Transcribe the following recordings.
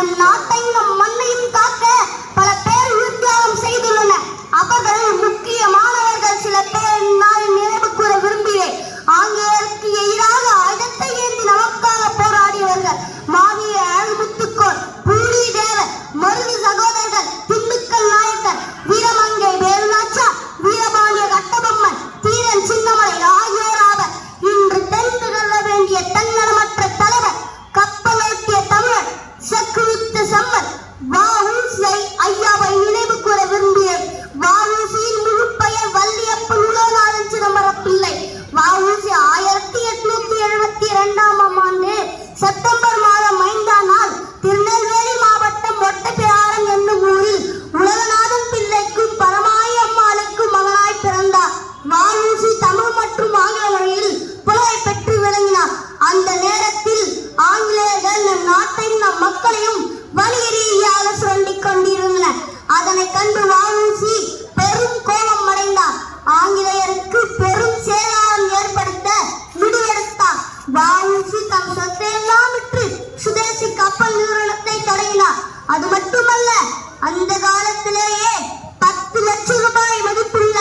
நம் நாட்டை நம் மண்ணையும் காக்க பல பேர் உயிர்த்தியாகம் செய்துள்ளனர். அவர்கள் முக்கியமானவர்கள் சில பேர் நான் நினைவு கூற விரும்புகிறேன். ஆங்கிலேயருக்கு எதிராக ஆயுதத்தை ஏந்தி நமக்காக போராடியவர்கள் மாவீர அழகுமுத்துக்கோன், பூலி தேவர், மருது சகோதரர்கள், திண்டுக்கல் நாயக்கர், வீரமங்கை வேலுநாச்சா, வீரபாண்டிய கட்டபொம்மன், தீரன் சின்னமலை ஆகியோர் ஆவர். இன்று தெரிந்து கொள்ள வேண்டிய தன்னலமற்ற தலைவர், கப்பலோட்டிய தமிழர், சக்குவித்த சம்மர் வ.உ.சி. ஐயாவை நினைவு கூற விரும்புகிறேன். வ.உ.சி.யின் முழு பெயர் வள்ளியப்பன் உலகநாதன் சிதம்பரம் பிள்ளை. வ.உ.சி. 1872ஆம் ஆண்டு செப்டம்பர் மாதம் 5ஆம் நாள் திருநெல்வேலி மாவட்டம் ஒட்டப்பிராரம் என்னும் ஊரில் உலகநாதன் பிள்ளைக்கும் பரமாயி அம்மாளுக்கும் மகனாய் பிறந்தார். வ.உ.சி. தமிழ் மற்றும் ஆங்கில மொழியில் புலமை பெற்று விளங்கினார். அந்த நேரத்தில் ஆங்கிலேயர்கள் நம் நாட்டையும் நம் மக்களையும் வணிக ரீதியாக சுரண்டிக் கொண்டிருந்தனர். அதனை கண்டு வ.உ.சி. பெரும் கோபம் அடைந்தார். ஆங்கிலேயருக்கு பெரும் சேதாரம் ஏற்படுத்த முடிவெடுத்தார். வ.உ.சி. தம் சொத்தையெல்லாம் விற்று சுதேசி கப்பல் நிறுவனத்தை தொடங்கினார். அது மட்டுமல்ல, அந்த காலத்திலேயே 10 லட்சம் ரூபாய் மதிப்புள்ள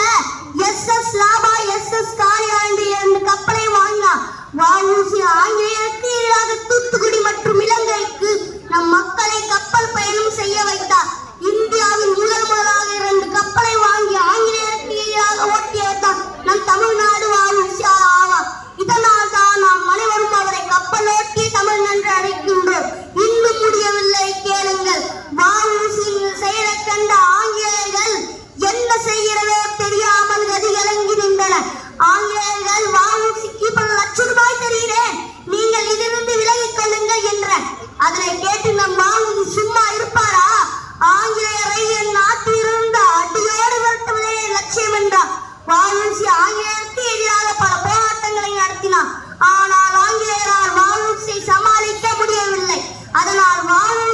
SS லாபா, SS காளியாண்டி இரண்டு கப்பலை வாங்கினார். வ.உ.சி. ஆங்கிலேயருக்கு எதிராக தூத்துக்குடி மற்றும் இலங்கைக்கு நம் மக்களை கப்பல் பயணம் செய்ய வைத்தார். இந்தியாவின் முதலாக 2 கப்பலை வாங்கி ஆங்கிலேயருக்கு எதிராக ஓட்டியவர் தான் நம் தமிழ்நாடு வ.உ.சி. ஆவார். இதனால் தான் நாம் அனைவரும் அவரை கப்பலோட்டிய தமிழ் என்று அழைக்கின்றோம். இன்னும் முடியவில்லை, கேளுங்கள். வ.உ.சி.யின் செயலை கண்ட ஆங்கிலேயர்கள் என்ன செய்கிறதோ தெரியாமல் கதிகலங்கி நின்றனர். ஆங்கிலேயர்கள் வ.உ.சி.க்கு பல லட்சம் ரூபாய் தருகிறேன், நீங்கள் இதிலிருந்து விலகிக் கொள்ளுங்கள் என்ற. அதனை கேட்டு நம் வ.உ.சி. சும்மா இருப்பாரா? ஆங்கிலேயரை என் நாட்டிலிருந்து அடியோடு விரட்டுவதே லட்சியம் என்றார். வ.உ.சி. ஆங்கிலேயருக்கு எதிராக பல போராட்டங்களை நடத்தினார். ஆனால் ஆங்கிலேயரால் வ.உ.சி. சமாளிக்க முடியவில்லை. அதனால் வ.உ.